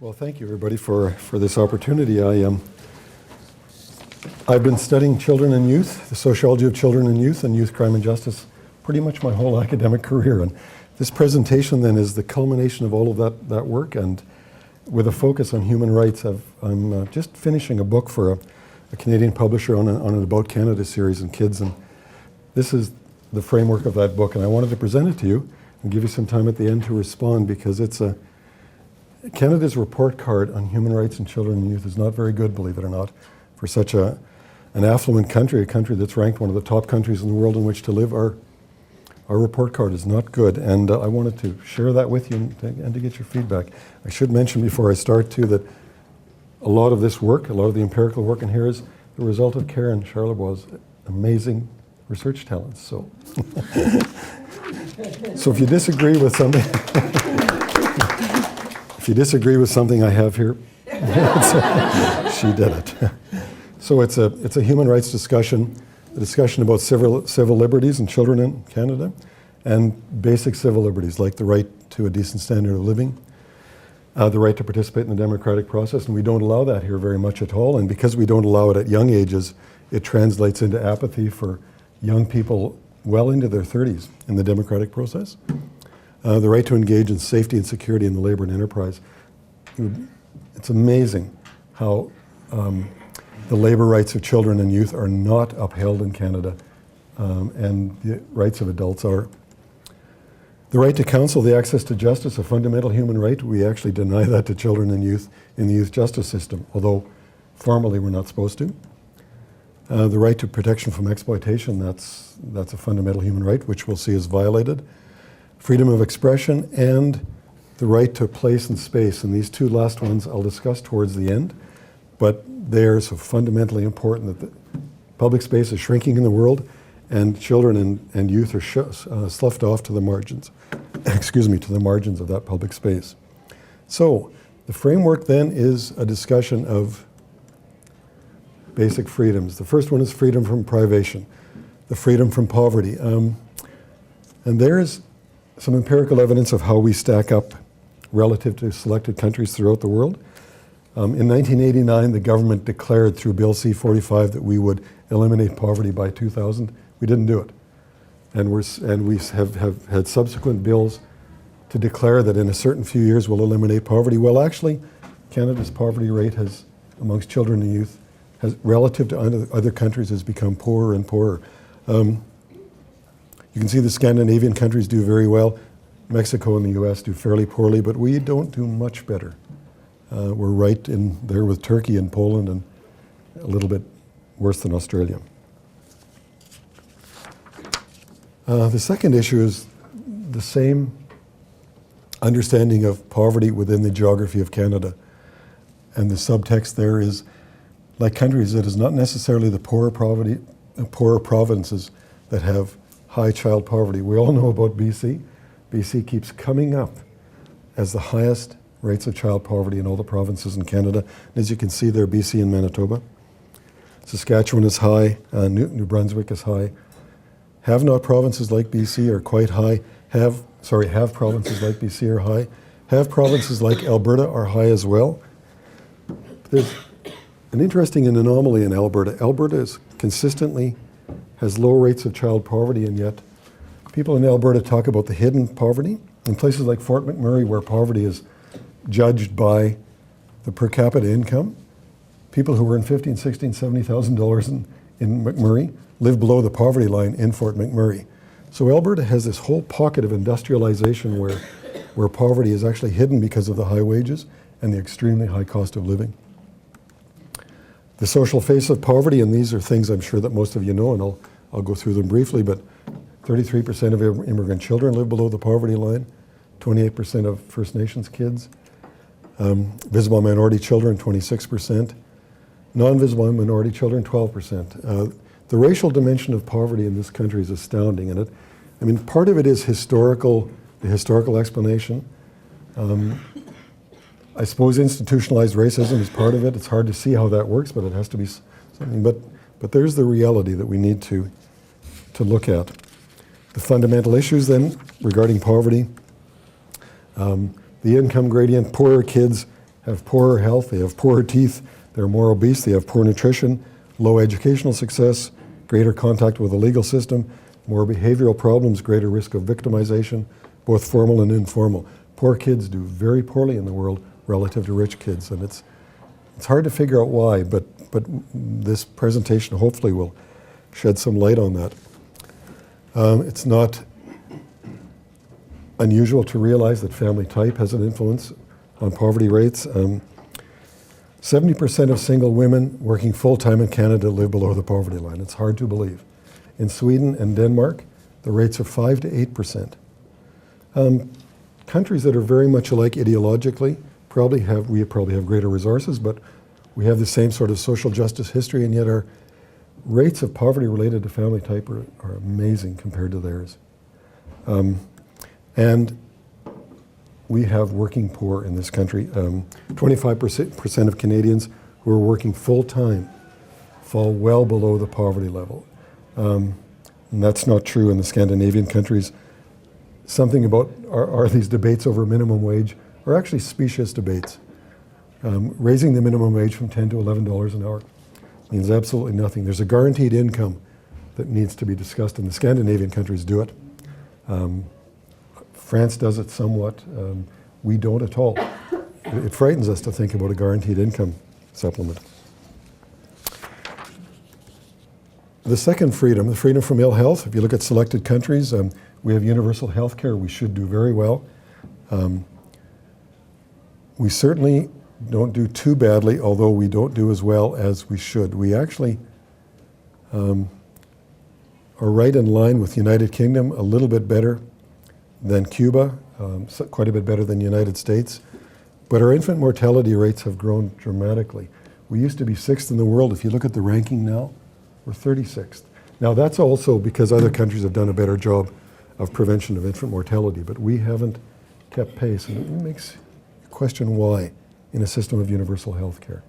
Well, thank you, everybody, for this opportunity. I've been studying children and youth, the sociology of children and youth crime and justice, pretty much my whole academic career. And this presentation then is the culmination of all of that work, and with a focus on human rights. I'm just finishing a book for a Canadian publisher on an About Canada series and kids, and this is the framework of that book, and I wanted to present it to you and give you some time at the end to respond, because it's Canada's report card on human rights and children and youth is not very good, believe it or not, for such an affluent country, a country that's ranked one of the top countries in the world in which to live. Our report card is not good, and I wanted to share that with you and to get your feedback. I should mention before I start too that a lot of this work, a lot of the empirical work in here is the result of Karen Charlebois' amazing research talents. So, so if you disagree with something, if you disagree with something I have here, she did it. So it's a human rights discussion, a discussion about civil liberties and children in Canada, and basic civil liberties like the right to a decent standard of living, the right to participate in the democratic process, and we don't allow that here very much at all. And because we don't allow it at young ages, it translates into apathy for young people well into their 30s in the democratic process. The right to engage in safety and security in the labor and enterprise. It's amazing how the labor rights of children and youth are not upheld in Canada, and the rights of adults are. The right to counsel, the access to justice, a fundamental human right. We actually deny that to children and youth in the youth justice system, although formally we're not supposed to. The right to protection from exploitation, that's a fundamental human right, which we'll see is violated. Freedom of expression, and the right to place and space. And these two last ones I'll discuss towards the end, but they're so fundamentally important that the public space is shrinking in the world, and children and youth are sloughed off to the margins, to the margins of that public space. So the framework then is a discussion of basic freedoms. The first one is freedom from privation, the freedom from poverty. And there's some empirical evidence of how we stack up relative to selected countries throughout the world. In 1989, the government declared through Bill C-45 that we would eliminate poverty by 2000. We didn't do it. And we have had subsequent bills to declare that in a certain few years we'll eliminate poverty. Well, actually, Canada's poverty rate has, amongst children and youth, has, relative to other countries, has become poorer and poorer. You can see the Scandinavian countries do very well. Mexico and the US do fairly poorly, but we don't do much better. We're right in there with Turkey and Poland, and a little bit worse than Australia. The second issue is the same understanding of poverty within the geography of Canada. And the subtext there is, like countries, it is not necessarily the poorer provinces that have high child poverty. We all know about BC. BC keeps coming up as the highest rates of child poverty in all the provinces in Canada. And as you can see there, BC and Manitoba. Saskatchewan is high, New Brunswick is high. Have-not provinces like BC are quite high. Have provinces like BC are high. Have provinces like Alberta are high as well. There's an interesting anomaly in Alberta. Alberta consistently has low rates of child poverty, and yet people in Alberta talk about the hidden poverty. In places like Fort McMurray, where poverty is judged by the per capita income, people who earn $15,000, $16,000, $70,000 in McMurray live below the poverty line in Fort McMurray. So Alberta has this whole pocket of industrialization where poverty is actually hidden because of the high wages and the extremely high cost of living. The social face of poverty, and these are things I'm sure that most of you know, and I'll go through them briefly, but 33% of immigrant children live below the poverty line, 28% of First Nations kids, visible minority children, 26%, non-visible minority children, 12%. The racial dimension of poverty in this country is astounding, and part of it is the historical explanation. I suppose institutionalized racism is part of it. It's hard to see how that works, but it has to be something. But there's the reality that we need to look at. The fundamental issues then regarding poverty, the income gradient, poorer kids have poorer health, they have poorer teeth, they're more obese, they have poor nutrition, low educational success, greater contact with the legal system, more behavioral problems, greater risk of victimization, both formal and informal. Poor kids do very poorly in the world relative to rich kids, and it's hard to figure out why, but this presentation hopefully will shed some light on that. It's not unusual to realize that family type has an influence on poverty rates. 70% of single women working full-time in Canada live below the poverty line. It's hard to believe. In Sweden and Denmark, the rates are 5 to 8%. Countries that are very much alike ideologically we probably have greater resources, but we have the same sort of social justice history, and yet our rates of poverty related to family type are amazing compared to theirs. And we have working poor in this country. 25% of Canadians who are working full-time fall well below the poverty level. And that's not true in the Scandinavian countries. Something about are these debates over minimum wage are actually specious debates. Raising the minimum wage from $10 to $11 an hour means absolutely nothing. There's a guaranteed income that needs to be discussed, and the Scandinavian countries do it. France does it somewhat. We don't at all. It frightens us to think about a guaranteed income supplement. The second freedom, the freedom from ill health. If you look at selected countries, we have universal health care. We should do very well. We certainly don't do too badly, although we don't do as well as we should. We actually are right in line with the United Kingdom, a little bit better than Cuba, quite a bit better than the United States. But our infant mortality rates have grown dramatically. We used to be 6th in the world. If you look at the ranking now, we're 36th. Now that's also because other countries have done a better job of prevention of infant mortality, but we haven't kept pace, and it makes you question why in a system of universal health care.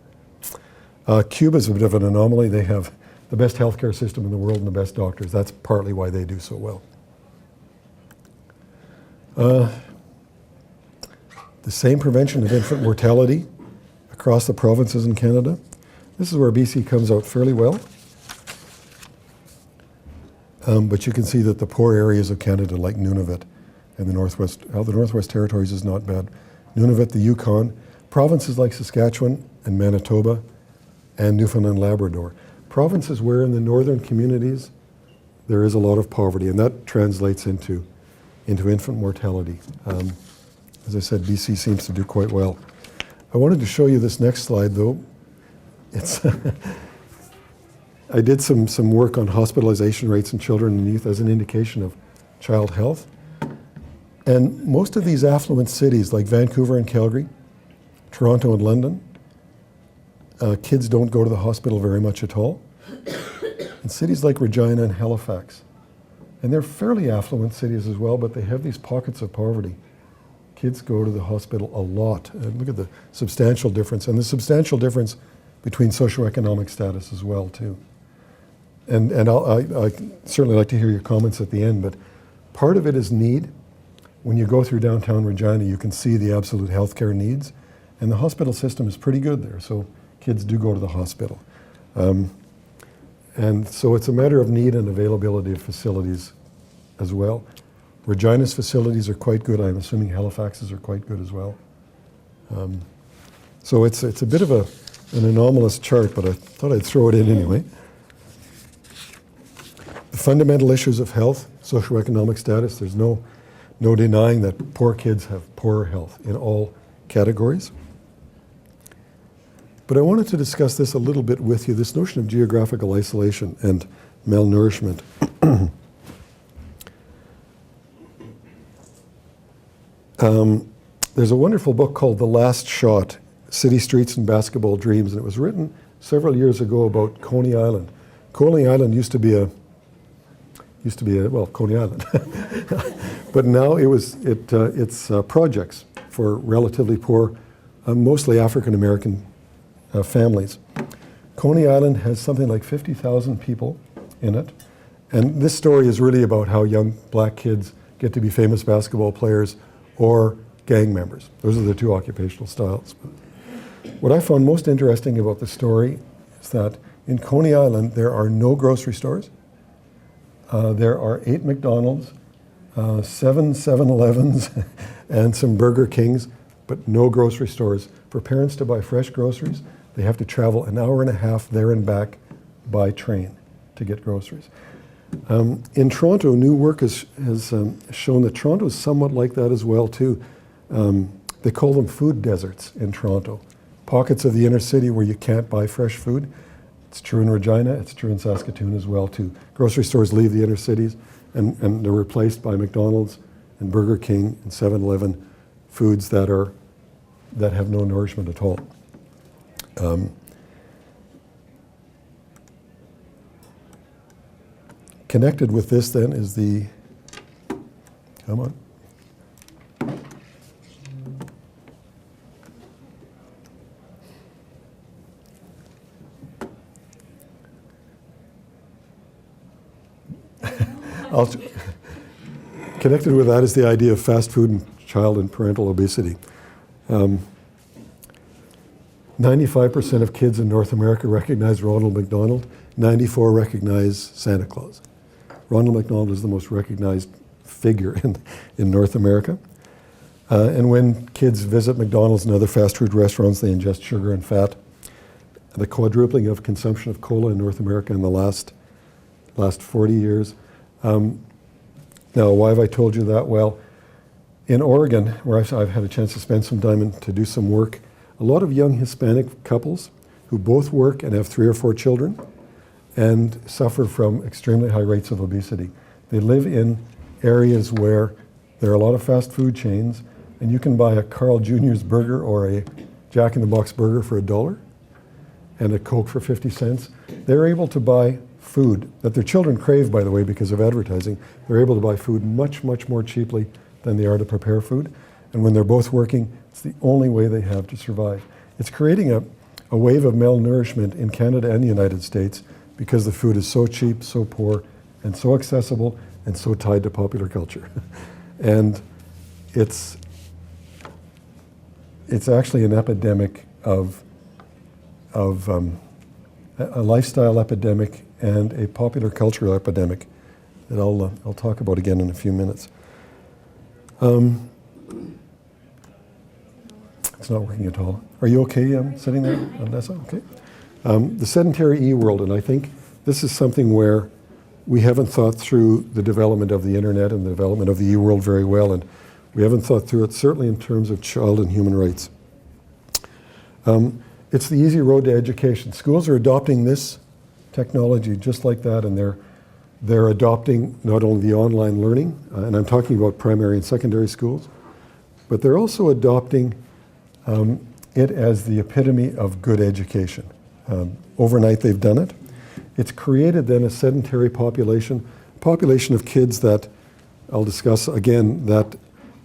Cuba's a bit of an anomaly. They have the best healthcare system in the world and the best doctors. That's partly why they do so well. The same prevention of infant mortality across the provinces in Canada. This is where BC comes out fairly well. But you can see that the poor areas of Canada, like Nunavut and the Northwest Territories, is not bad. Nunavut, the Yukon, provinces like Saskatchewan and Manitoba and Newfoundland and Labrador. Provinces where in the northern communities there is a lot of poverty, and that translates into infant mortality. As I said, BC seems to do quite well. I wanted to show you this next slide, though. It's I did some work on hospitalization rates in children and youth as an indication of child health. And most of these affluent cities, like Vancouver and Calgary, Toronto and London, kids don't go to the hospital very much at all. And cities like Regina and Halifax, and they're fairly affluent cities as well, but they have these pockets of poverty. Kids go to the hospital a lot. Look at the substantial difference, and the substantial difference between socioeconomic status as well, too. And I certainly like to hear your comments at the end, but part of it is need. When you go through downtown Regina, you can see the absolute healthcare needs, and the hospital system is pretty good there, so kids do go to the hospital. And so it's a matter of need and availability of facilities as well. Regina's facilities are quite good. I'm assuming Halifax's are quite good as well. So it's a bit of an anomalous chart, but I thought I'd throw it in anyway. The fundamental issues of health, socioeconomic status, there's no denying that poor kids have poorer health in all categories. But I wanted to discuss this a little bit with you, this notion of geographical isolation and malnourishment. There's a wonderful book called The Last Shot, City Streets and Basketball Dreams, and it was written several years ago about Coney Island. Coney Island used to be Coney Island. But now it's projects for relatively poor, mostly African-American families. Coney Island has something like 50,000 people in it. And this story is really about how young black kids get to be famous basketball players or gang members. Those are the two occupational styles. What I found most interesting about the story is that in Coney Island, there are no grocery stores. There are 8 McDonald's, 7 7-Elevens, and some Burger Kings, but no grocery stores. For parents to buy fresh groceries, they have to travel an hour and a half there and back by train to get groceries. In Toronto, new work has shown that Toronto is somewhat like that as well too. They call them food deserts in Toronto. Pockets of the inner city where you can't buy fresh food. It's true in Regina, it's true in Saskatoon as well too. Grocery stores leave the inner cities and they're replaced by McDonald's and Burger King and 7-Eleven, foods that have no nourishment at all. Connected with this then is the, come on. Connected with that is the idea of fast food and child and parental obesity. 95% of kids in North America recognize Ronald McDonald, 94% recognize Santa Claus. Ronald McDonald is the most recognized figure in North America. And when kids visit McDonald's and other fast food restaurants, they ingest sugar and fat. The quadrupling of consumption of cola in North America in the last 40 years. Now, why have I told you that? Well, in Oregon, where I've had a chance to spend some time and to do some work, a lot of young Hispanic couples who both work and have 3 or 4 children and suffer from extremely high rates of obesity. They live in areas where there are a lot of fast food chains, and you can buy a Carl Jr.'s burger or a Jack in the Box burger for $1 and a Coke for 50 cents. They're able to buy food that their children crave, by the way, because of advertising. They're able to buy food much, much more cheaply than they are to prepare food. And when they're both working, it's the only way they have to survive. It's creating a wave of malnourishment in Canada and the United States because the food is so cheap, so poor, and so accessible, and so tied to popular culture. And it's actually an epidemic of a lifestyle epidemic and a popular cultural epidemic that I'll talk about again in a few minutes. It's not working at all. Are you okay sitting there, Vanessa? Okay. The sedentary e-world, and I think this is something where we haven't thought through the development of the internet and the development of the e-world very well, and we haven't thought through it certainly in terms of child and human rights. It's the easy road to education. Schools are adopting this technology just like that, and they're adopting not only the online learning, and I'm talking about primary and secondary schools, but they're also adopting it as the epitome of good education. Overnight they've done it. It's created then a sedentary population of kids that I'll discuss again, that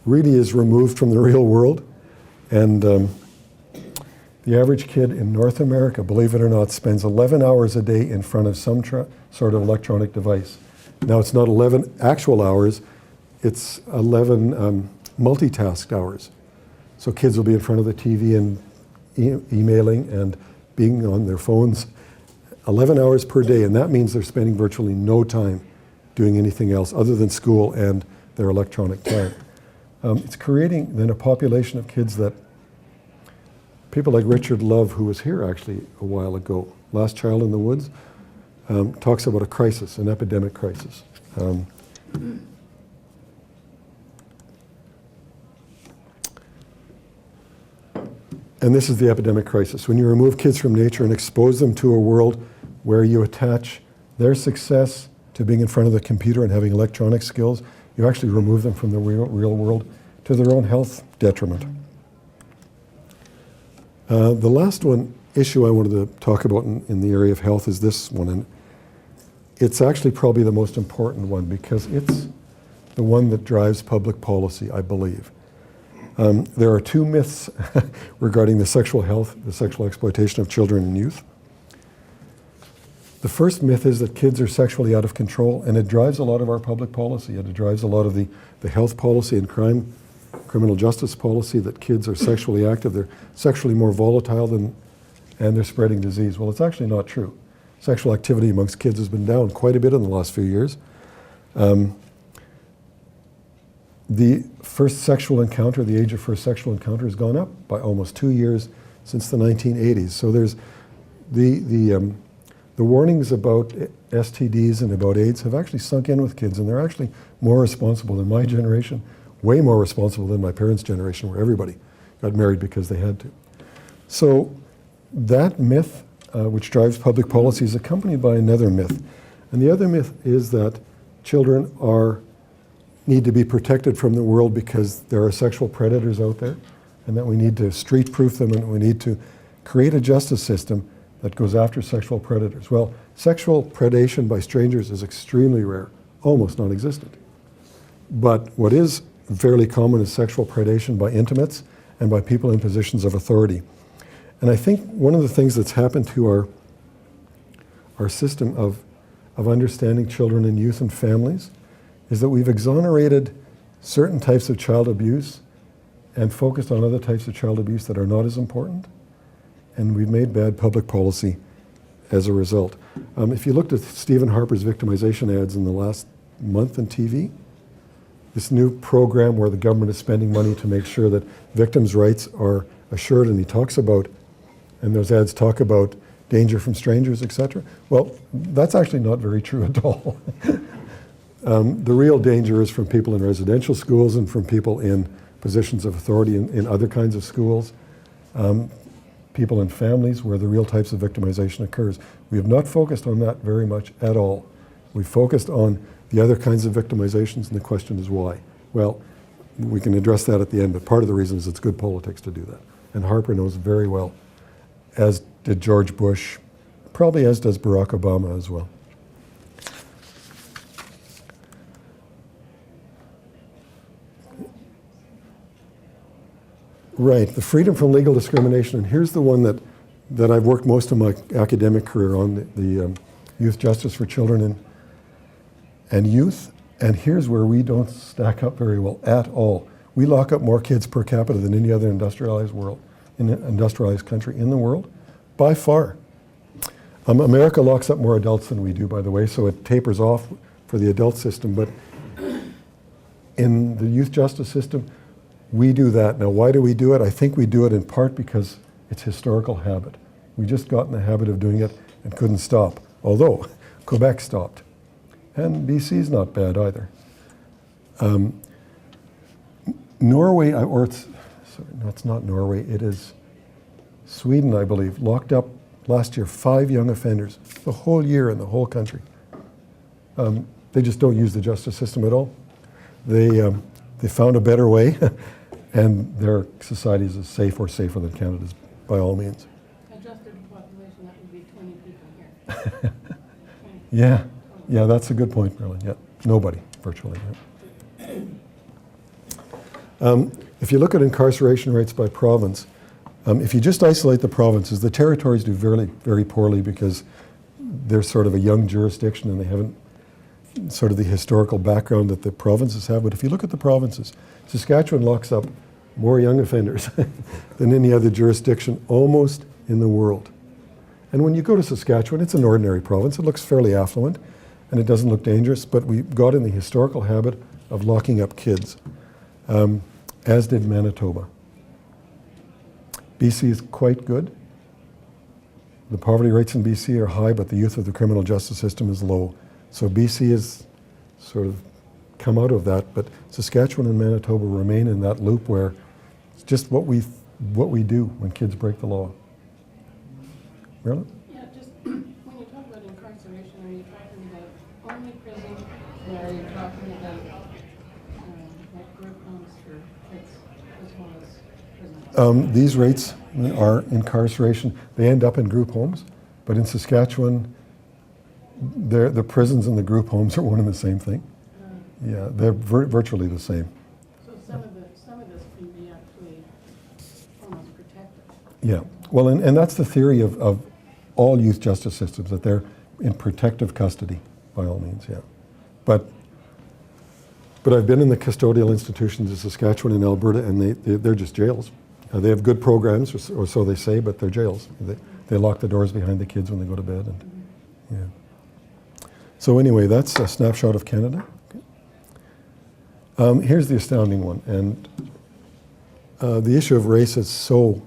really is removed from the real world. And the average kid in North America, believe it or not, spends 11 hours a day in front of some sort of electronic device. Now, it's not 11 actual hours, it's 11 multitasked hours. So kids will be in front of the TV and emailing and being on their phones 11 hours per day, and that means they're spending virtually no time doing anything else other than school and their electronic time. It's creating then a population of kids that people like Richard Love, who was here actually a while ago, Last Child in the Woods, talks about a crisis, an epidemic crisis. And this is the epidemic crisis. When you remove kids from nature and expose them to a world where you attach their success to being in front of the computer and having electronic skills, you actually remove them from the real world to their own health detriment. The last issue I wanted to talk about in the area of health is this one, and it's actually probably the most important one because it's the one that drives public policy, I believe. There are 2 myths regarding the sexual health, the sexual exploitation of children and youth. The first myth is that kids are sexually out of control, and it drives a lot of our public policy. It drives a lot of the health policy and crime criminal justice policy that kids are sexually active, they're sexually more volatile and they're spreading disease. Well, it's actually not true. Sexual activity amongst kids has been down quite a bit in the last few years. The first sexual encounter, the age of first sexual encounter has gone up by almost 2 years since the 1980s. So there's the warnings about STDs and about AIDS have actually sunk in with kids, and they're actually more responsible than my generation, way more responsible than my parents' generation, where everybody got married because they had to. So that myth, which drives public policy, is accompanied by another myth. And the other myth is that children need to be protected from the world because there are sexual predators out there, and that we need to street-proof them, and we need to create a justice system that goes after sexual predators. Well, sexual predation by strangers is extremely rare, almost non-existent. But what is fairly common is sexual predation by intimates and by people in positions of authority. And I think one of the things that's happened to our system of understanding children and youth and families is that we've exonerated certain types of child abuse and focused on other types of child abuse that are not as important. And we've made bad public policy as a result. If you looked at Stephen Harper's victimization ads in the last month on TV, this new program where the government is spending money to make sure that victims' rights are assured, and he talks about, and those ads talk about danger from strangers, etc. Well, that's actually not very true at all. The real danger is from people in residential schools and from people in positions of authority in other kinds of schools, people in families where the real types of victimization occurs. We have not focused on that very much at all. We've focused on the other kinds of victimizations, and the question is why. Well, we can address that at the end, but part of the reason is it's good politics to do that. And Harper knows very well, as did George Bush, probably as does Barack Obama as well. Right, the freedom from legal discrimination, and here's the one that I've worked most of my academic career on, the youth justice for children and youth, and here's where we don't stack up very well at all. We lock up more kids per capita than any other industrialized country in the world, by far. America locks up more adults than we do, by the way, so it tapers off for the adult system, but in the youth justice system, we do that. Now, why do we do it? I think we do it in part because it's historical habit. We just got in the habit of doing it and couldn't stop, although Quebec stopped. And BC's not bad either. Norway, it's not Norway, it is Sweden, I believe, locked up last year 5 young offenders, the whole year in the whole country. They just don't use the justice system at all. They found a better way, and their society is as safe or safer than Canada's, by all means. Adjusted population, that would be 20 people here. Yeah, that's a good point, Marilyn. Yeah, nobody, virtually. Yeah. If you look at incarceration rates by province, if you just isolate the provinces, the territories do very, very poorly because they're sort of a young jurisdiction and they haven't sort of the historical background that the provinces have. But if you look at the provinces, Saskatchewan locks up more young offenders than any other jurisdiction almost in the world. And when you go to Saskatchewan, it's an ordinary province. It looks fairly affluent and it doesn't look dangerous, but we got in the historical habit of locking up kids, as did Manitoba. BC is quite good. The poverty rates in BC are high, but the youth of the criminal justice system is low. So BC has sort of come out of that, but Saskatchewan and Manitoba remain in that loop where it's just what we do when kids break the law. Marilyn? Yeah, just when you talk about incarceration, are you talking about only prison, or are you talking about like group homes for kids as well as prison? These rates are incarceration. They end up in group homes, but in Saskatchewan, the prisons and the group homes are one and the same thing. Yeah, they're virtually the same. So some of this can be actually almost protected. Yeah, well, and that's the theory of all youth justice systems, that they're in protective custody, by all means, yeah. But But I've been in the custodial institutions in Saskatchewan and Alberta, and they're just jails. They have good programs, or so they say, but they're jails. They lock the doors behind the kids when they go to bed. And, yeah. So anyway, that's a snapshot of Canada. Okay. Here's the astounding one, and the issue of race is so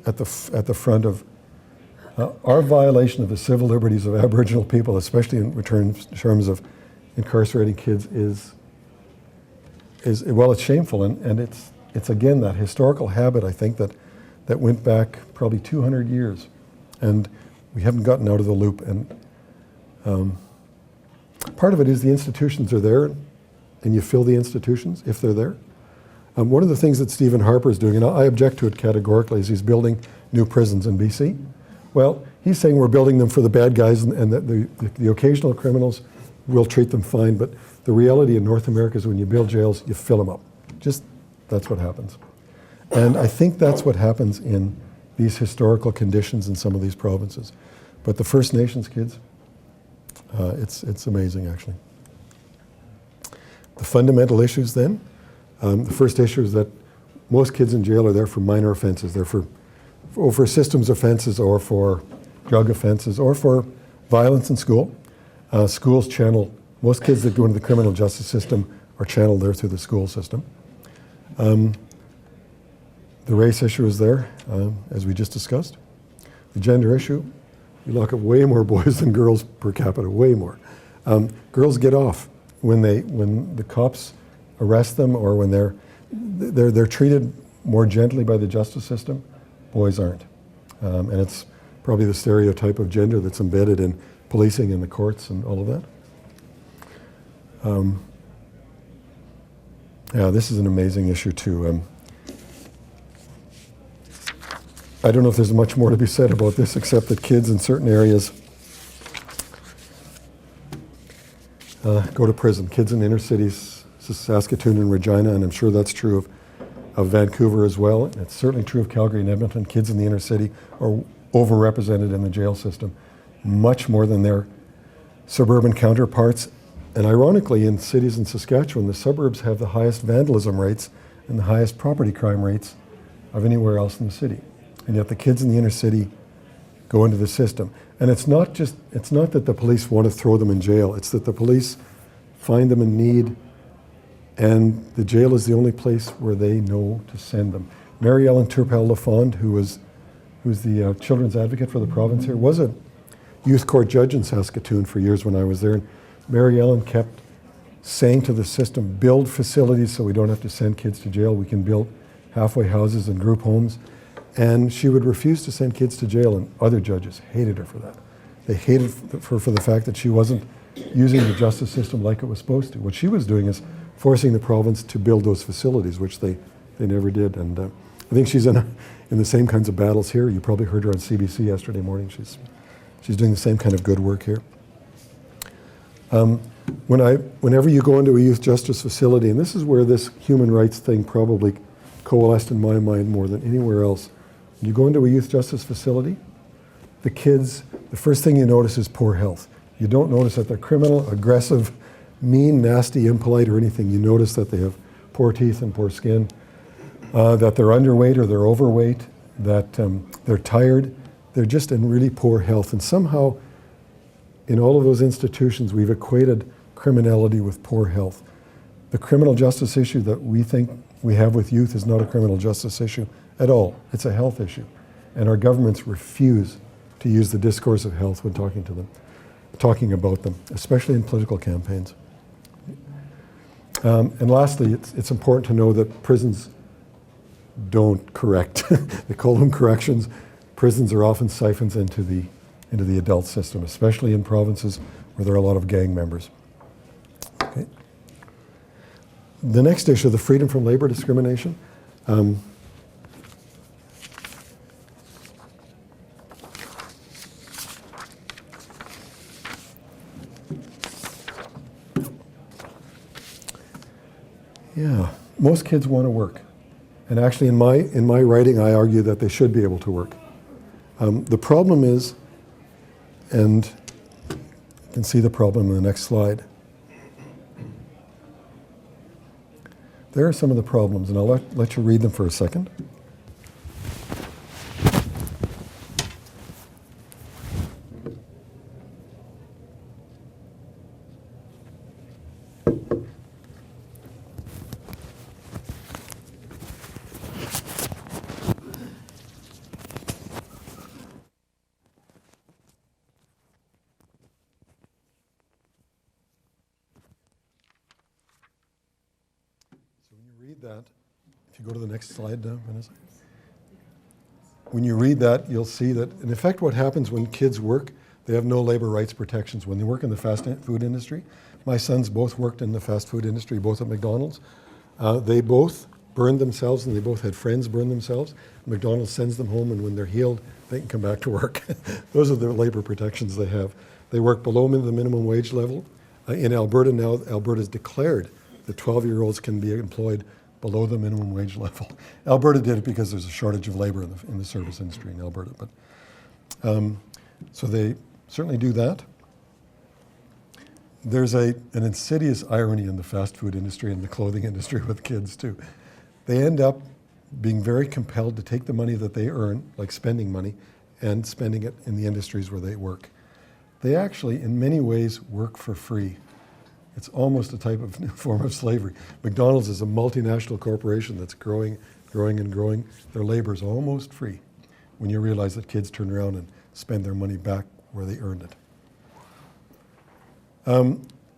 at the front of our violation of the civil liberties of Aboriginal people, especially in terms of incarcerating kids, is well, it's shameful, and it's again that historical habit, I think, that went back probably 200 years, and we haven't gotten out of the loop. And part of it is the institutions are there, and you fill the institutions if they're there. One of the things that Stephen Harper is doing, and I object to it categorically, is he's building new prisons in BC. Well, he's saying we're building them for the bad guys, and that the occasional criminals, we'll treat them fine, but the reality in North America is when you build jails, you fill them up. Just, that's what happens. And I think that's what happens in these historical conditions in some of these provinces. But the First Nations kids, it's amazing, actually. The fundamental issues then, the first issue is that most kids in jail are there for minor offenses. They're for systems offenses, or for drug offenses, or for violence in school. Schools channel, most kids that go into the criminal justice system are channeled there through the school system. The race issue is there, as we just discussed. The gender issue, you lock up way more boys than girls per capita, way more. Girls get off when the cops arrest them, or when they're treated more gently by the justice system. Boys aren't. And it's probably the stereotype of gender that's embedded in policing and the courts and all of that. Yeah, this is an amazing issue too. I don't know if there's much more to be said about this, except that kids in certain areas go to prison. Kids in inner cities, Saskatoon and Regina, and I'm sure that's true of Vancouver as well. It's certainly true of Calgary and Edmonton. Kids in the inner city are overrepresented in the jail system, much more than their suburban counterparts. And ironically, in cities in Saskatchewan, the suburbs have the highest vandalism rates and the highest property crime rates of anywhere else in the city. And yet the kids in the inner city go into the system. And it's not that the police want to throw them in jail, it's that the police find them in need, and the jail is the only place where they know to send them. Mary Ellen Turpel-Lafond, who's the children's advocate for the province here, was a youth court judge in Saskatoon for years when I was there. And Mary Ellen kept saying to the system, build facilities so we don't have to send kids to jail. We can build halfway houses and group homes. And she would refuse to send kids to jail, and other judges hated her for that. They hated her for the fact that she wasn't using the justice system like it was supposed to. What she was doing is forcing the province to build those facilities, which they never did. And I think she's in the same kinds of battles here. You probably heard her on CBC yesterday morning. She's doing the same kind of good work here. Whenever you go into a youth justice facility, and this is where this human rights thing probably coalesced in my mind more than anywhere else, you go into a youth justice facility, the kids, the first thing you notice is poor health. You don't notice that they're criminal, aggressive, mean, nasty, impolite, or anything. You notice that they have poor teeth and poor skin, that they're underweight or they're overweight, that they're tired. They're just in really poor health. And somehow, in all of those institutions, we've equated criminality with poor health. The criminal justice issue that we think we have with youth is not a criminal justice issue at all. It's a health issue. And our governments refuse to use the discourse of health when talking to them, talking about them, especially in political campaigns. And lastly, it's important to know that prisons don't correct. They call them corrections. Prisons are often siphons into the adult system, especially in provinces where there are a lot of gang members. Okay. The next issue, the freedom from labor discrimination. Yeah, most kids want to work. And actually in my writing, I argue that they should be able to work. The problem is, and you can see the problem in the next slide. there are some of the problems, and I'll let you read them for a second. Read that. If you go to the next slide, Vanessa. When you read that, you'll see that, in effect, what happens when kids work, they have no labor rights protections. When they work in the fast food industry, my sons both worked in the fast food industry, both at McDonald's. They both burned themselves, and they both had friends burn themselves. McDonald's sends them home, and when they're healed, they can come back to work. Those are the labor protections they have. They work below the minimum wage level. In Alberta now, Alberta's declared that 12-year-olds can be employed below the minimum wage level. Alberta did it because there's a shortage of labor in the service industry in Alberta. But so they certainly do that. There's an insidious irony in the fast food industry and the clothing industry with kids too. They end up being very compelled to take the money that they earn, like spending money, and spending it in the industries where they work. They actually, in many ways, work for free. It's almost a type of form of slavery. McDonald's is a multinational corporation that's growing, and growing. Their labor is almost free when you realize that kids turn around and spend their money back where they earned it.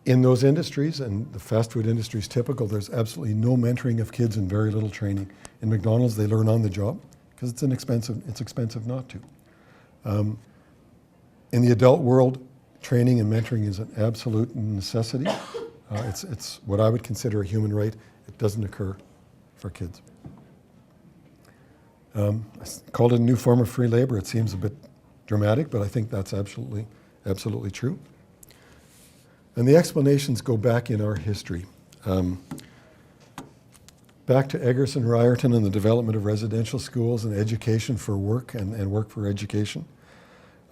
In those industries, and the fast food industry is typical, there's absolutely no mentoring of kids and very little training. In McDonald's, they learn on the job because it's expensive not to. In the adult world, training and mentoring is an absolute necessity. It's what I would consider a human right. It doesn't occur for kids. I called it a new form of free labor. It seems a bit dramatic, but I think that's absolutely true. And the explanations go back in our history. Back to Egerton Ryerson and the development of residential schools and education for work and work for education.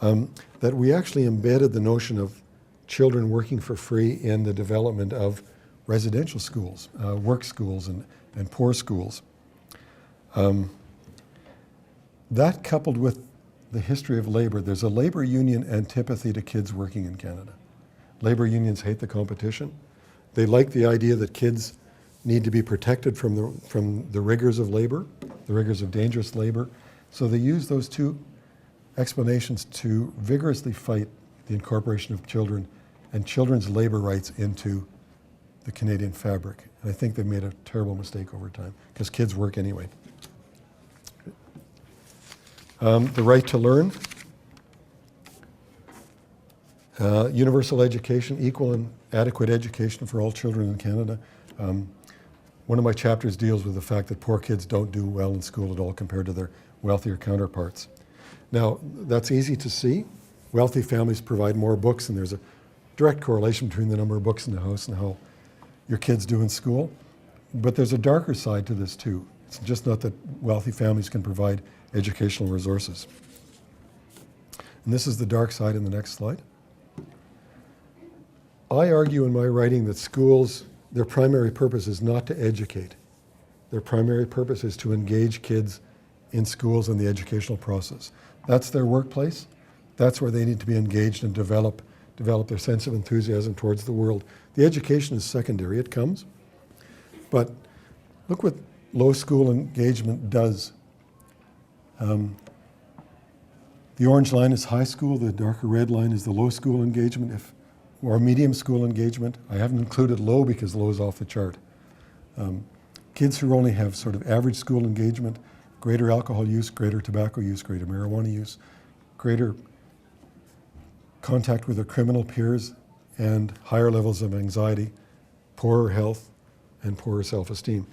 That we actually embedded the notion of children working for free in the development of residential schools, work schools, and poor schools. That coupled with the history of labor, there's a labor union antipathy to kids working in Canada. Labor unions hate the competition. They like the idea that kids need to be protected from the rigors of labor, the rigors of dangerous labor. So they use those two explanations to vigorously fight the incorporation of children and children's labor rights into the Canadian fabric. And I think they've made a terrible mistake over time, because kids work anyway. The right to learn, universal education, equal and adequate education for all children in Canada. One of my chapters deals with the fact that poor kids don't do well in school at all compared to their wealthier counterparts. Now, that's easy to see. Wealthy families provide more books, and there's a direct correlation between the number of books in the house and how your kids do in school. But there's a darker side to this too. It's just not that wealthy families can provide educational resources. And this is the dark side in the next slide. I argue in my writing that schools, their primary purpose is not to educate. Their primary purpose is to engage kids in schools and the educational process. That's their workplace. That's where they need to be engaged and develop their sense of enthusiasm towards the world. The education is secondary, it comes. But look what low school engagement does. The orange line is high school, the darker red line is the low school engagement, or medium school engagement. I haven't included low because low is off the chart. Kids who only have sort of average school engagement, greater alcohol use, greater tobacco use, greater marijuana use, greater contact with their criminal peers, and higher levels of anxiety, poorer health, and poorer self-esteem.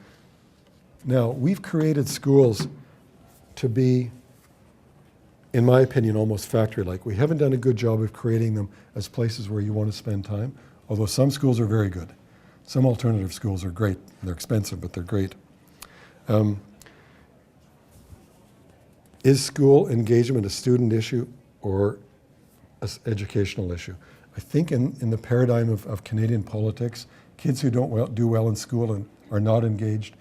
Now, we've created schools to be, in my opinion, almost factory-like. We haven't done a good job of creating them as places where you want to spend time, although some schools are very good. Some alternative schools are great. They're expensive, but they're great. Is school engagement a student issue or an educational issue? I think in the paradigm of Canadian politics, kids who don't do well in school and are not engaged,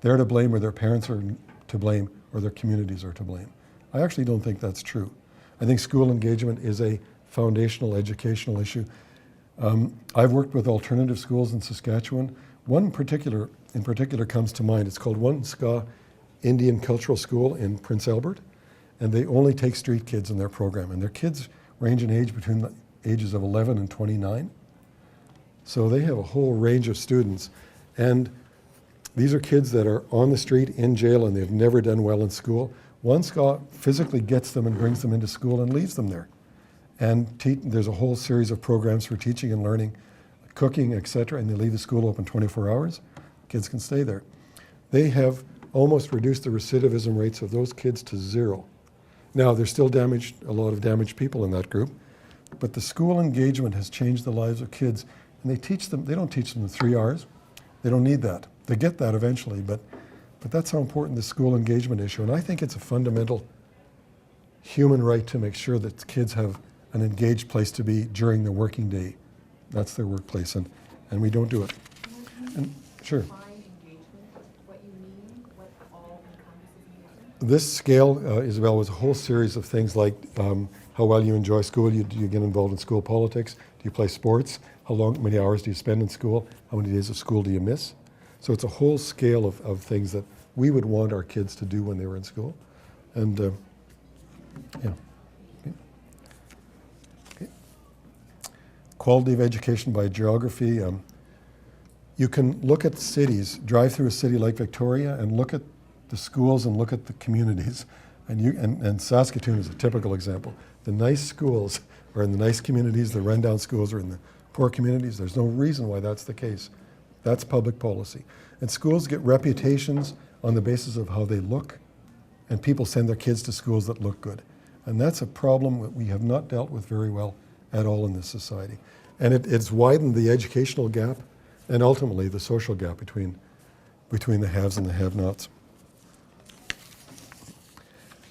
they're to blame, or their parents are to blame, or their communities are to blame. I actually don't think that's true. I think school engagement is a foundational educational issue. I've worked with alternative schools in Saskatchewan. One in particular comes to mind. It's called One Ska Indian Cultural School in Prince Albert, and they only take street kids in their program, and their kids range in age between the ages of 11 and 29. So they have a whole range of students, and these are kids that are on the street, in jail, and they've never done well in school. One Ska physically gets them and brings them into school and leaves them there. And there's a whole series of programs for teaching and learning, cooking, etc., and they leave the school open 24 hours. Kids can stay there. They have almost reduced the recidivism rates of those kids to 0. Now, there's still a lot of damaged people in that group, but the school engagement has changed the lives of kids, and they don't teach them the 3 R's. They don't need that. They get that eventually, but that's how important the school engagement issue, and I think it's a fundamental human right to make sure that kids have an engaged place to be during the working day. That's their workplace, and we don't do it. And, sure. This scale, Isabel, was a whole series of things like how well you enjoy school. Do you get involved in school politics? Do you play sports? How many hours do you spend in school? How many days of school do you miss? So it's a whole scale of things that we would want our kids to do when they were in school. And, yeah. Okay. Quality of education by geography. You can look at cities, drive through a city like Victoria and look at the schools and look at the communities. And Saskatoon is a typical example. The nice schools are in the nice communities, the rundown schools are in the poor communities. There's no reason why that's the case. That's public policy. And schools get reputations on the basis of how they look, and people send their kids to schools that look good. And that's a problem that we have not dealt with very well at all in this society. And it's widened the educational gap and ultimately the social gap between the haves and the have-nots.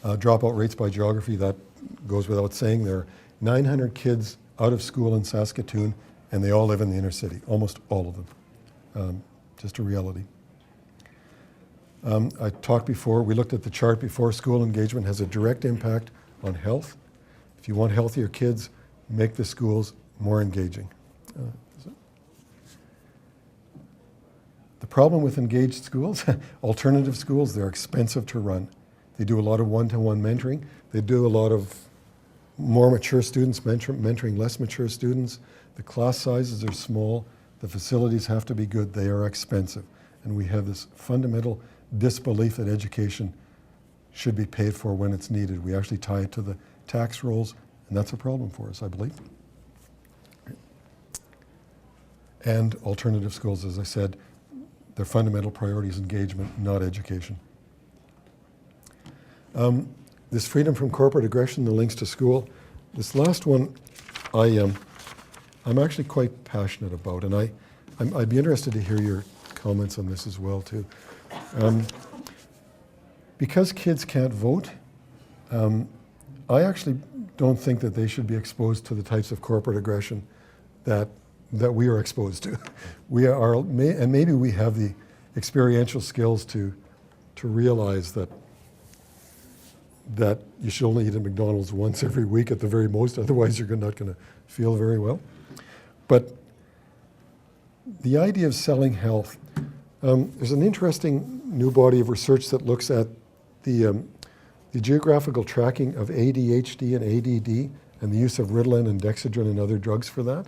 Dropout rates by geography, that goes without saying. There are 900 kids out of school in Saskatoon, and they all live in the inner city, almost all of them. Just a reality. I talked before, we looked at the chart before, school engagement has a direct impact on health. If you want healthier kids, make the schools more engaging. The problem with engaged schools, alternative schools, they're expensive to run. They do a lot of one-to-one mentoring. They do a lot of more mature students mentoring less mature students. The class sizes are small. The facilities have to be good. They are expensive. And we have this fundamental disbelief that education should be paid for when it's needed. We actually tie it to the tax rolls, and that's a problem for us, I believe. And alternative schools, as I said, their fundamental priority is engagement, not education. This freedom from corporate aggression, the links to school. This last one, I'm actually quite passionate about, and I'd be interested to hear your comments on this as well too. Because kids can't vote, I actually don't think that they should be exposed to the types of corporate aggression that we are exposed to. And maybe we have the experiential skills to realize that you should only eat at McDonald's once every week at the very most, otherwise you're not going to feel very well. But the idea of selling health, there's an interesting new body of research that looks at the geographical tracking of ADHD and ADD and the use of Ritalin and Dexedrine and other drugs for that.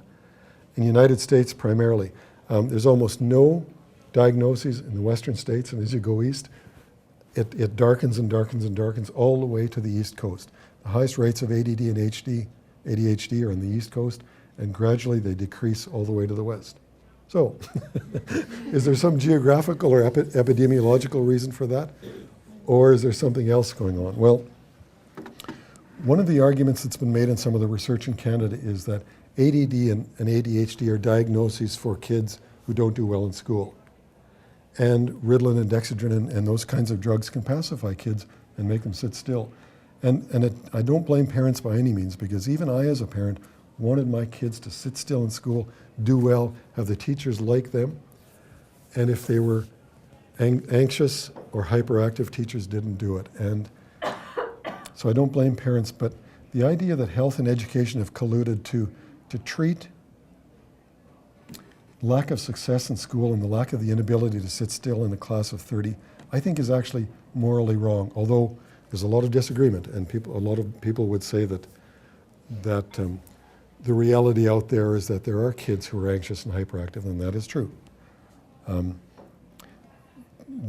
In the United States primarily, there's almost no diagnoses in the western states, and as you go east, it darkens and darkens and darkens all the way to the East Coast. The highest rates of ADD and ADHD are on the East Coast, and gradually they decrease all the way to the West. So, is there some geographical or epidemiological reason for that? Or is there something else going on? Well, one of the arguments that's been made in some of the research in Canada is that ADD and ADHD are diagnoses for kids who don't do well in school. And Ritalin and Dexedrine and those kinds of drugs can pacify kids and make them sit still. And I don't blame parents by any means, because even I as a parent wanted my kids to sit still in school, do well, have the teachers like them, and if they were anxious or hyperactive teachers didn't do it. And so I don't blame parents, but the idea that health and education have colluded to treat lack of success in school and the lack of the inability to sit still in a class of 30, I think is actually morally wrong. Although there's a lot of disagreement, and a lot of people would say that the reality out there is that there are kids who are anxious and hyperactive, and that is true.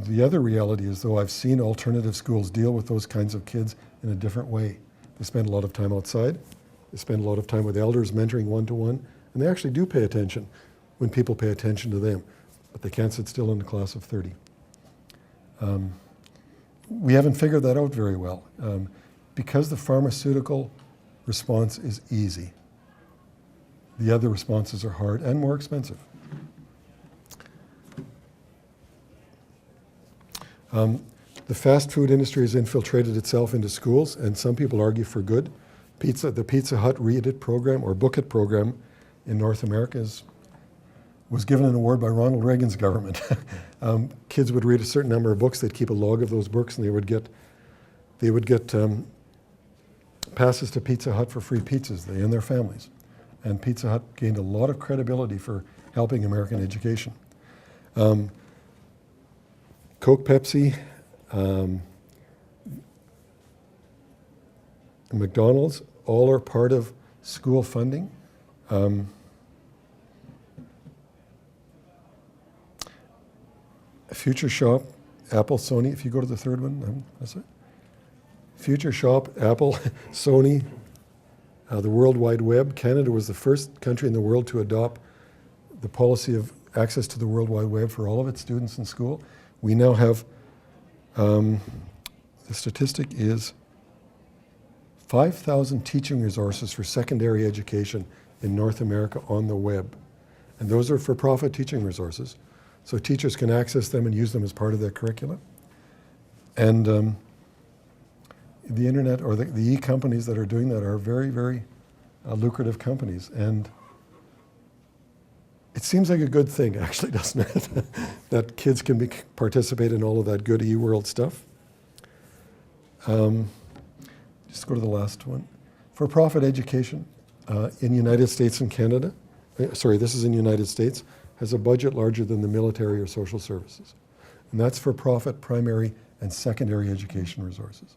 The other reality is, though, I've seen alternative schools deal with those kinds of kids in a different way. They spend a lot of time outside, they spend a lot of time with elders mentoring one-to-one, and they actually do pay attention when people pay attention to them, but they can't sit still in a class of 30. We haven't figured that out very well. Because the pharmaceutical response is easy, the other responses are hard and more expensive. The fast food industry has infiltrated itself into schools, and some people argue for good. The Pizza Hut Read It program, or Book It program in North America was given an award by Ronald Reagan's government. Kids would read a certain number of books, they'd keep a log of those books, and they would get passes to Pizza Hut for free pizzas, they and their families. And Pizza Hut gained a lot of credibility for helping American education. Coke, Pepsi, McDonald's, all are part of school funding. Future Shop, Apple, Sony, if you go to the third one, that's it. Future Shop, Apple, Sony, the World Wide Web. Canada was the first country in the world to adopt the policy of access to the World Wide Web for all of its students in school. We now have, the statistic is 5,000 teaching resources for secondary education in North America on the web. And those are for-profit teaching resources. So teachers can access them and use them as part of their curricula. And the internet, or the e-companies that are doing that, are very, very lucrative companies. And it seems like a good thing, actually, doesn't it? That kids can participate in all of that good e-world stuff. Just go to the last one. For-profit education in the United States and Canada, sorry, this is in the United States, has a budget larger than the military or social services. And that's for profit primary and secondary education resources.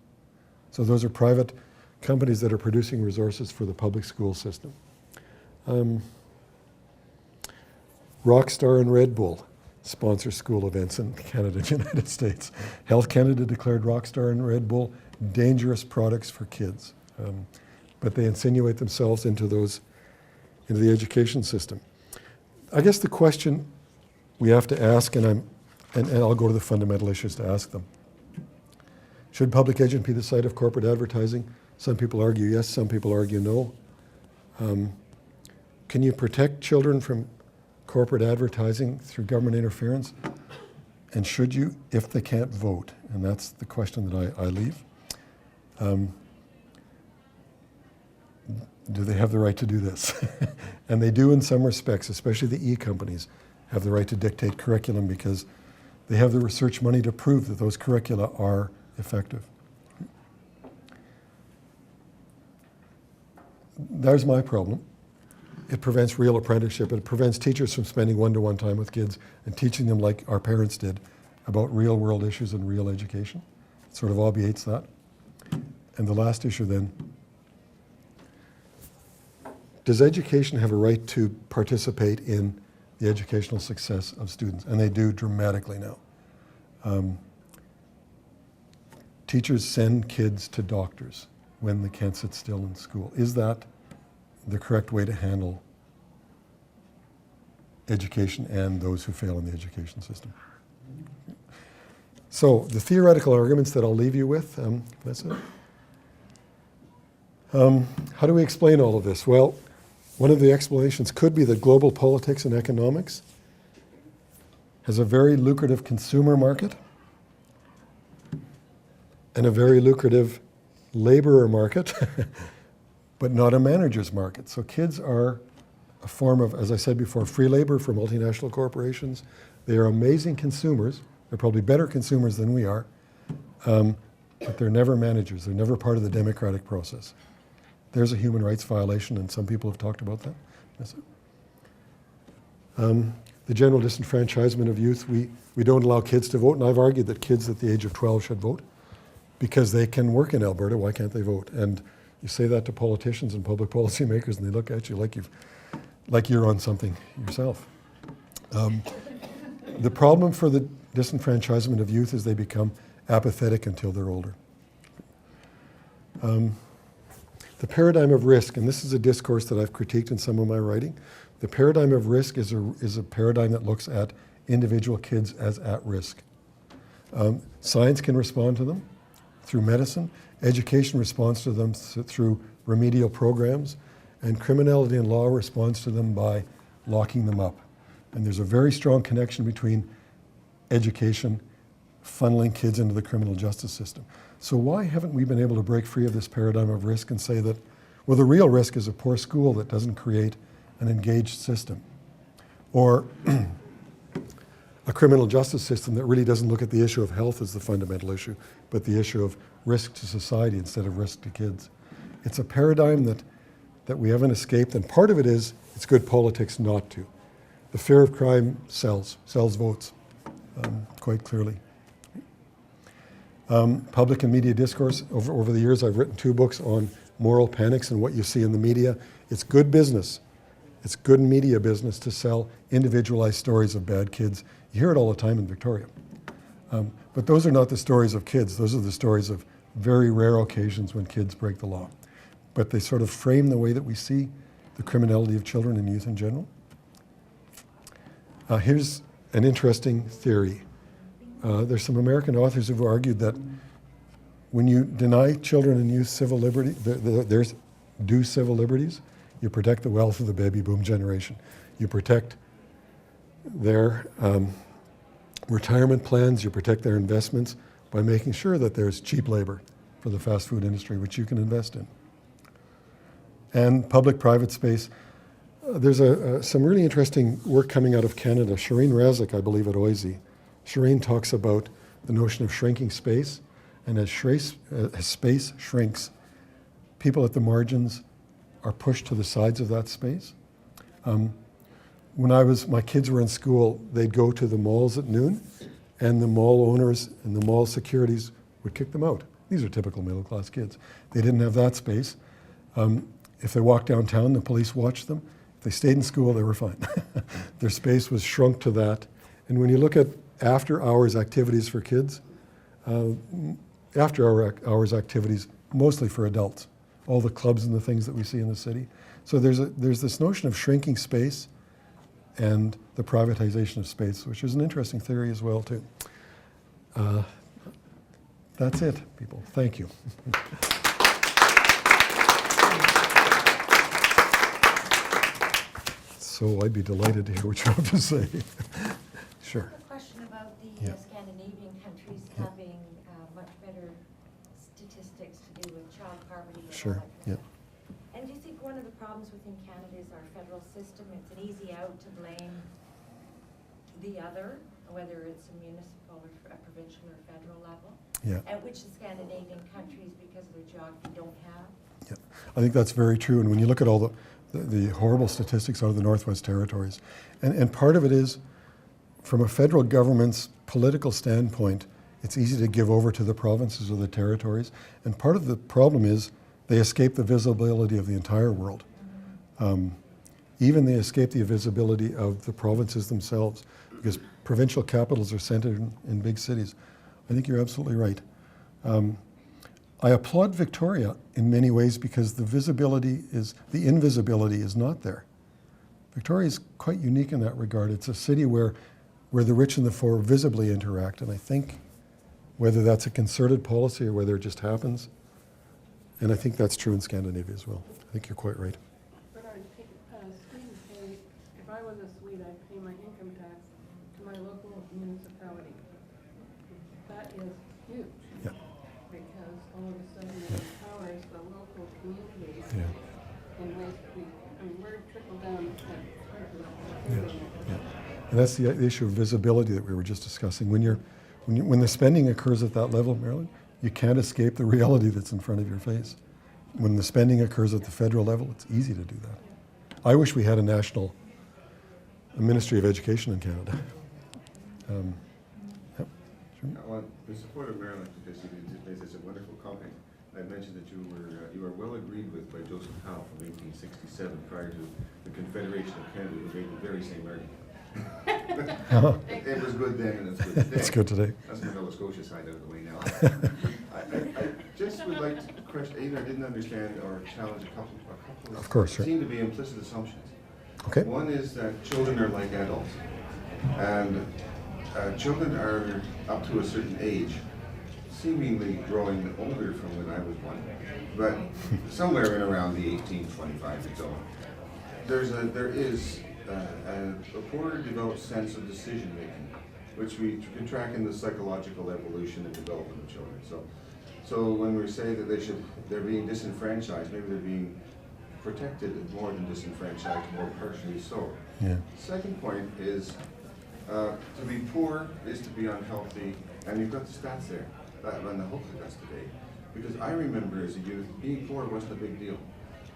So those are private companies that are producing resources for the public school system. Rockstar and Red Bull sponsor school events in Canada and the United States. Health Canada declared Rockstar and Red Bull dangerous products for kids. But they insinuate themselves into the education system. I guess the question we have to ask, and I'll go to the fundamental issues to ask them. Should public education be the site of corporate advertising? Some people argue yes, some people argue no. Can you protect children from corporate advertising through government interference? And should you, if they can't vote? And that's the question that I leave. Do they have the right to do this? And they do in some respects, especially the e-companies have the right to dictate curriculum because they have the research money to prove that those curricula are effective. There's my problem. It prevents real apprenticeship. It prevents teachers from spending one-to-one time with kids and teaching them like our parents did about real world issues and real education. It sort of obviates that. And the last issue then, does education have a right to participate in the educational success of students? And they do dramatically now. Teachers send kids to doctors when they can't sit still in school. Is that the correct way to handle education and those who fail in the education system? So the theoretical arguments that I'll leave you with, that's it. How do we explain all of this? Well, one of the explanations could be that global politics and economics has a very lucrative consumer market and a very lucrative laborer market, but not a manager's market. So kids are a form of, as I said before, free labor for multinational corporations. They are amazing consumers They're probably better consumers than we are, but they're never managers. They're never part of the democratic process. There's a human rights violation, and some people have talked about that. Yes, the general disenfranchisement of youth, we don't allow kids to vote, and I've argued that kids at the age of 12 should vote because they can work in Alberta. Why can't they vote? And you say that to politicians and public policy makers, and they look at you like you're on something yourself. The problem for the disenfranchisement of youth is they become apathetic until they're older. The paradigm of risk, and this is a discourse that I've critiqued in some of my writing. The paradigm of risk is a paradigm that looks at individual kids as at risk. Science can respond to them through medicine. Education responds to them through remedial programs. And criminality and law responds to them by locking them up. And there's a very strong connection between education, funneling kids into the criminal justice system. So why haven't we been able to break free of this paradigm of risk and say that, well, the real risk is a poor school that doesn't create an engaged system, or a criminal justice system that really doesn't look at the issue of health as the fundamental issue, but the issue of risk to society instead of risk to kids. It's a paradigm that we haven't escaped, and part of it is it's good politics not to. The fear of crime sells votes, quite clearly. Public and media discourse. Over the years, I've written 2 books on moral panics and what you see in the media. It's good business. It's good media business to sell individualized stories of bad kids. You hear it all the time in Victoria. But those are not the stories of kids. Those are the stories of very rare occasions when kids break the law. But they sort of frame the way that we see the criminality of children and youth in general. Here's an interesting theory. There's some American authors who've argued that when you deny children and youth civil liberty, there's due civil liberties, you protect the wealth of the baby boom generation. You protect their retirement plans, you protect their investments by making sure that there's cheap labor for the fast food industry, which you can invest in. And public-private space. There's some really interesting work coming out of Canada. Shireen Razik, I believe, at OISE. Shireen talks about the notion of shrinking space, and as space shrinks, people at the margins are pushed to the sides of that space. When my kids were in school, they'd go to the malls at noon, and the mall owners and the mall securities would kick them out. These are typical middle-class kids. They didn't have that space. If they walked downtown, the police watched them. If they stayed in school, they were fine. Their space was shrunk to that. And when you look at after-hours activities for kids, after-hours activities mostly for adults, all the clubs and the things that we see in the city. So there's this notion of shrinking space and the privatization of space, which is an interesting theory as well, too. That's it, people. Thank you. So I'd be delighted to hear what you have to say. Sure. A question about the Yeah. Scandinavian countries Yeah. having much better statistics to do with child poverty and Sure. all that kind Yeah. of stuff. And do you think one of the problems within Canada is our federal system? It's an easy out to blame the other, whether it's a municipal or a provincial or federal level, Yeah. at which the Scandinavian countries, because of their geography, don't have. Yeah, I think that's very true. And when you look at all the horrible statistics out of the Northwest Territories, and part of it is, from a federal government's political standpoint, it's easy to give over to the provinces or the territories. And part of the problem is they escape the visibility of the entire world. Even they escape the visibility of the provinces themselves, because provincial capitals are centered in big cities. I think you're absolutely right. I applaud Victoria in many ways because the invisibility is not there. Victoria is quite unique in that regard. It's a city where the rich and the poor visibly interact, and I think whether that's a concerted policy or whether it just happens, and I think that's true in Scandinavia as well. I think you're quite right. But Swedes pay, if I was a Swede, I'd pay my income tax to my local municipality. That is huge. Yeah. Because all of a sudden it empowers the local communities Yeah. in ways that we're trickle down. Yeah. And that's the issue of visibility that we were just discussing. When the spending occurs at that level, Marilyn, you can't escape the reality that's in front of your face. When the spending occurs at the federal level, it's easy to do that. I wish we had a Ministry of Education in Canada. Yep. Sure. Well, the support of Maryland because it's a wonderful comment. I mentioned that you were well agreed with by Joseph Howe from 1867, prior to the Confederation of Canada, who made the very same argument. It was good then, and it's good today. It's good today. That's the Nova Scotia side out of the way now. I just would like to question. Either I didn't understand or challenge a couple Of course, sure. seem to be implicit assumptions. Okay. One is that children are like adults, and children are up to a certain age, seemingly growing older from when I was one, but somewhere in around the 1825 or so, there is a poorly developed sense of decision making, which we can track in the psychological evolution and development of children. So when we say that they're being disenfranchised, maybe they're being protected more than disenfranchised, more partially so. Yeah. Second point is to be poor is to be unhealthy, and you've got the stats there, and hopefully that's today. Because I remember as a youth, being poor wasn't a big deal.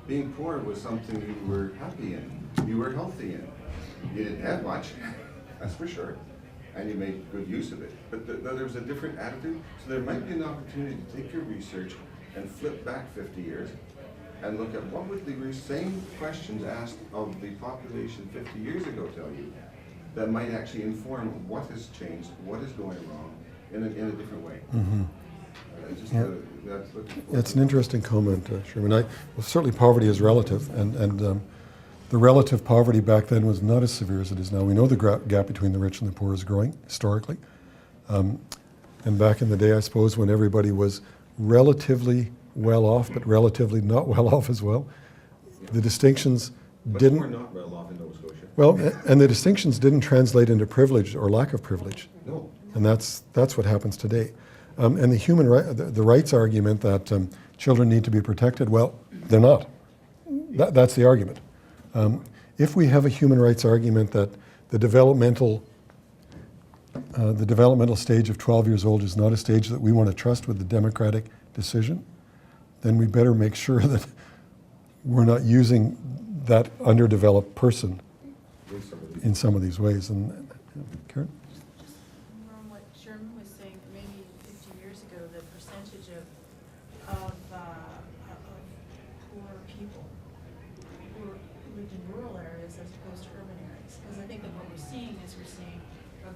Being poor was something you were happy in, you were healthy in. You didn't have much, that's for sure, and you made good use of it. But there was a different attitude, so there might be an opportunity to take your research and flip back 50 years and look at what would the same questions asked of the population 50 years ago tell you that might actually inform what has changed, what is going wrong in a different way. Mm-hmm. That's It's an interesting comment, Sherman. Well, certainly poverty is relative, and the relative poverty back then was not as severe as it is now. We know the gap between the rich and the poor is growing historically. And back in the day, I suppose, when everybody was relatively well off, but relatively not well off as well, the distinctions didn't. We're not well off in Nova Scotia. Well, and the distinctions didn't translate into privilege or lack of privilege. No. And that's what happens today. And the rights argument that children need to be protected, well, they're not. That's the argument. If we have a human rights argument that the developmental stage of 12 years old is not a stage that we want to trust with the democratic decision, then we better make sure that we're not using that underdeveloped person in some of these ways. And Karen? From what Sherman was saying, that maybe 50 years ago, the percentage of poor people who lived in rural areas as opposed to urban areas. Because I think that what we're seeing is a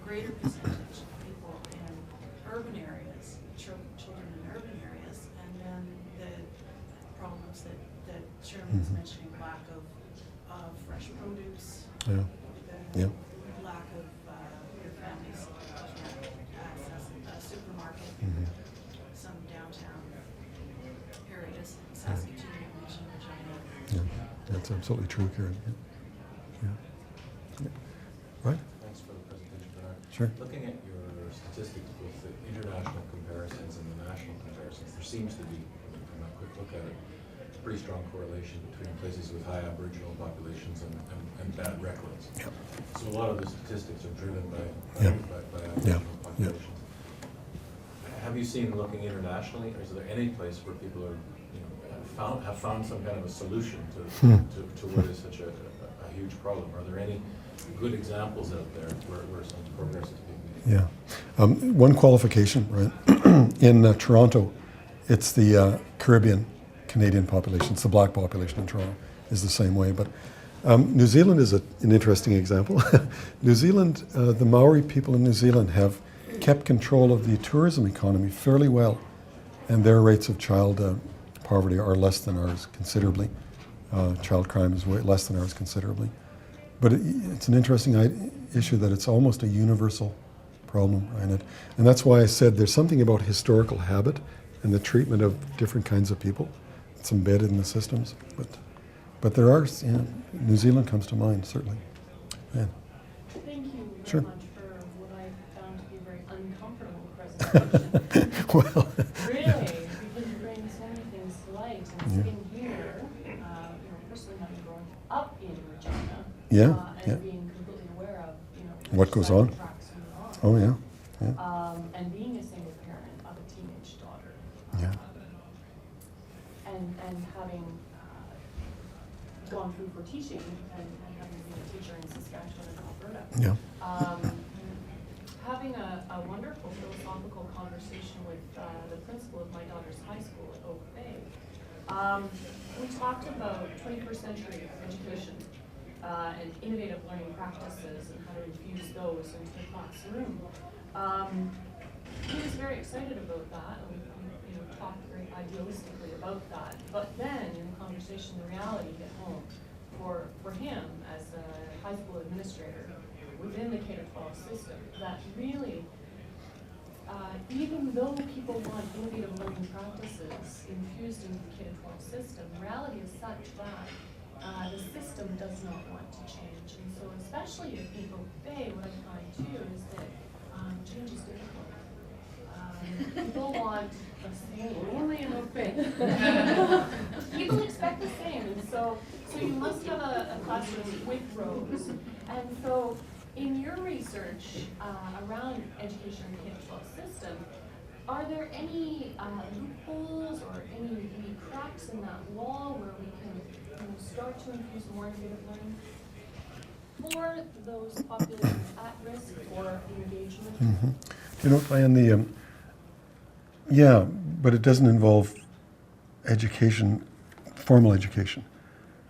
greater percentage of people in urban areas, children in urban areas, and then the problems that Sherman was mentioning, lack of fresh produce. Yeah. The Yeah. lack of your families can't access a supermarket. Mhm. Some downtown areas, Saskatoon, Mission, Regina. Yeah, that's absolutely true, Karen. Yeah. Yeah. Right? Thanks for the presentation, Bernard. Sure. Looking at your statistics with the international comparisons and the national comparisons, there seems to be, from a quick look at it, a pretty strong correlation between places with high Aboriginal populations and bad records. Yep. So a lot of the statistics are driven by Yeah. Aboriginal Yeah. populations. Have you seen, looking internationally, or is there any place where people are, have found some kind of a solution to what is such a huge problem? Are there any good examples out there where some progress is being made? Yeah. One qualification, right? In Toronto, it's the Caribbean Canadian population. It's the black population in Toronto is the same way. But New Zealand is an interesting example. New Zealand, the Maori people in New Zealand have kept control of the tourism economy fairly well, and their rates of child poverty are less than ours considerably. Child crime is way less than ours considerably. But it's an interesting issue that it's almost a universal problem, right? And that's why I said there's something about historical habit and the treatment of different kinds of people. It's embedded in the systems. But there are, New Zealand comes to mind, certainly. Yeah. Thank you very Sure. much for what I found to be a very uncomfortable presentation. Well, Really, because you bring so many things to light. And Yeah. sitting here, personally having grown up in Regina, Yeah, and yeah. being completely aware of, What goes on? Tracks me on. Oh, yeah. Yeah. And being a single parent of a teenage daughter. Yeah. And having gone through for teaching and having been a teacher in Saskatchewan and Alberta. Yeah. Having a wonderful philosophical conversation with the principal of my daughter's high school at Oak Bay. We talked about 21st century education and innovative learning practices and how to infuse those into the classroom. He was very excited about that, and we talked very idealistically about that. But then, in the conversation, the reality hit home for him as a high school administrator within the K-12 system, that really, even though people want innovative learning practices infused into the K-12 system, reality is such that the system does not want to change. And so, especially in Oak Bay, what I find too is that change is difficult. People want the same. Only in Oak Bay. People expect the same, and so you must have a classroom with rows. And so, in your research around education in the K-12 system, are there any loopholes or any cracks in that wall where we can start to infuse more innovative learning for those populations at risk for engagement? Mm-hmm. You know, Diane, yeah, but it doesn't involve education, formal education.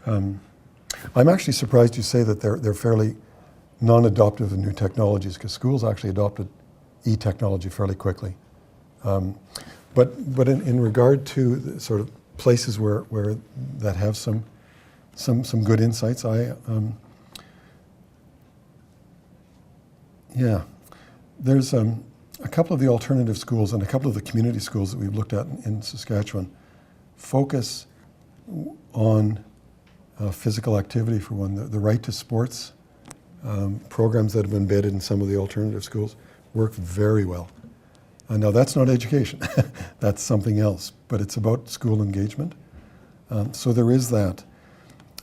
I'm actually surprised you say that they're fairly non-adoptive of new technologies, because schools actually adopted e-technology fairly quickly. But in regard to the sort of places where that have some good insights, there's a couple of the alternative schools and a couple of the community schools that we've looked at in Saskatchewan focus on physical activity, for one. The right to sports programs that have been embedded in some of the alternative schools work very well. Now, that's not education. That's something else, but it's about school engagement. So there is that.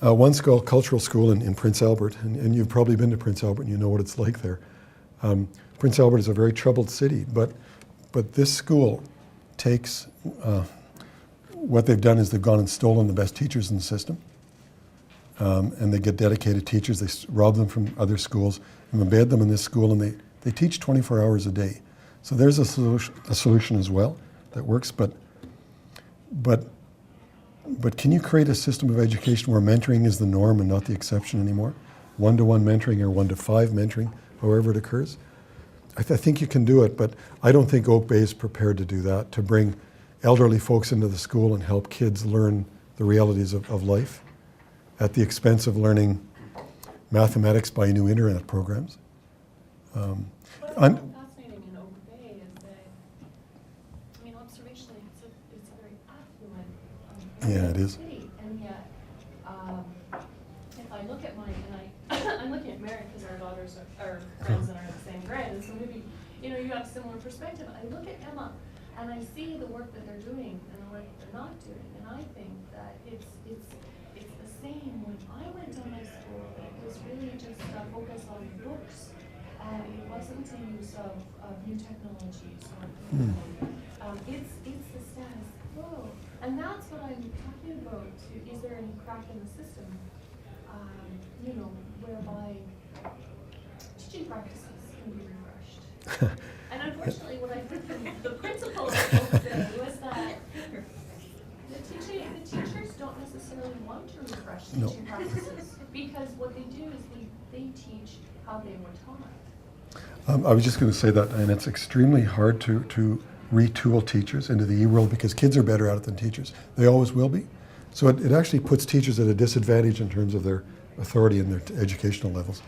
One school, cultural school in Prince Albert, and you've probably been to Prince Albert and you know what it's like there. Prince Albert is a very troubled city, but this school takes, what they've done is they've gone and stolen the best teachers in the system, and they get dedicated teachers. They rob them from other schools and embed them in this school, and they teach 24 hours a day. So there's a solution as well that works, but can you create a system of education where mentoring is the norm and not the exception anymore? One-to-one mentoring or 1-to-5 mentoring, however it occurs? I think you can do it, but I don't think Oak Bay is prepared to do that, to bring elderly folks into the school and help kids learn the realities of life at the expense of learning mathematics by new internet programs. What's fascinating in Oak Bay is that, I mean, observationally, it's a very affluent Yeah, it is. city, and yet, if I look at mine, and I'm looking at Mary because our daughters are friends and are in the same grade, and so maybe, you have a similar perspective. I look at Emma, and I see the work that they're doing and the work that they're not doing, and I think that it's the same when I went to high school, that it was really just a focus on books, and it wasn't the use of new technologies or it's the status quo, and that's what I'm talking about. Is there any crack in the system, whereby teaching practices can be refreshed? And unfortunately, what I heard from the principal of Oak Bay was that the teachers don't necessarily want to refresh teaching practices, because what they do is they teach how they were taught. I was just going to say that, and it's extremely hard to retool teachers into the e-world, because kids are better at it than teachers. They always will be. So it actually puts teachers at a disadvantage in terms of their authority and their educational levels.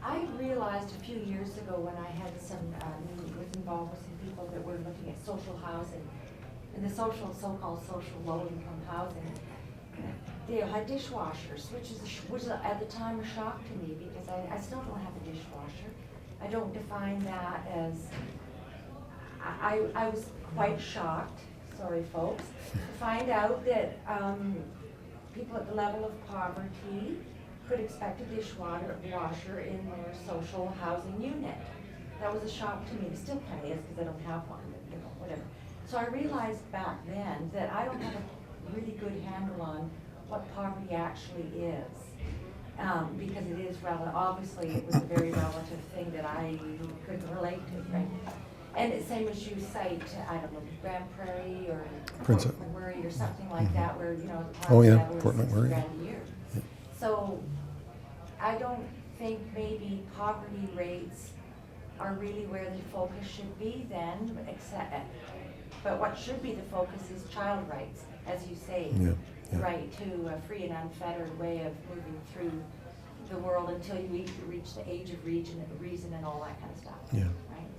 I realized a few years ago when I had was involved with some people that were looking at social housing, and the so-called social low-income housing. They had dishwashers, which was at the time a shock to me, because I still don't have a dishwasher. I don't define that as, I was quite shocked, sorry folks, to find out that people at the level of poverty could expect a dishwasher in their social housing unit. That was a shock to me. It still kind of is because I don't have one, you know, whatever. So I realized back then that I don't have a really good handle on what poverty actually is. Because it is obviously it was a very relative thing that I couldn't relate to, right? And it's same as you cite, I don't know, Grand Prairie or Prince- Port McMurray or something like that, where, you know, the Oh, yeah, poverty level Port is McMurray. $60,000 a year. Yeah. So I don't think maybe poverty rates are really where the focus should be then, but what should be the focus is child rights, as you say. Yeah, The yeah. right to a free and unfettered way of moving through the world until you reach the age of reason and all that kind of stuff. Yeah.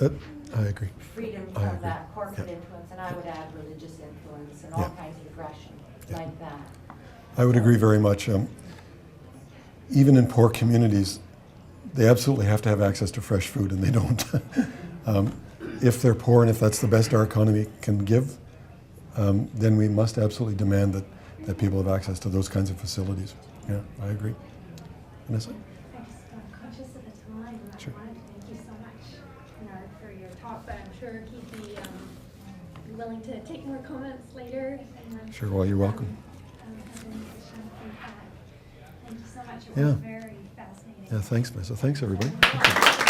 Right? I agree. Freedom I from agree. that corporate Yeah. influence, and I would add religious influence and all Yeah. kinds of aggression Yeah. like that. I would agree very much. Even in poor communities, they absolutely have to have access to fresh food, and they don't. If they're poor and if that's the best our economy can give, then we must absolutely demand that people have access to those kinds of facilities. Yeah, I agree. Vanessa? I'm just conscious of the time, and Sure. I wanted to thank you so much, Bernard, for your talk, but I'm sure he'd be willing to take more comments later. And, Sure, well, you're welcome. have any additional feedback. Thank you so much. It Yeah. was very fascinating. Yeah, thanks, Vanessa. Thanks, everybody. Thank you.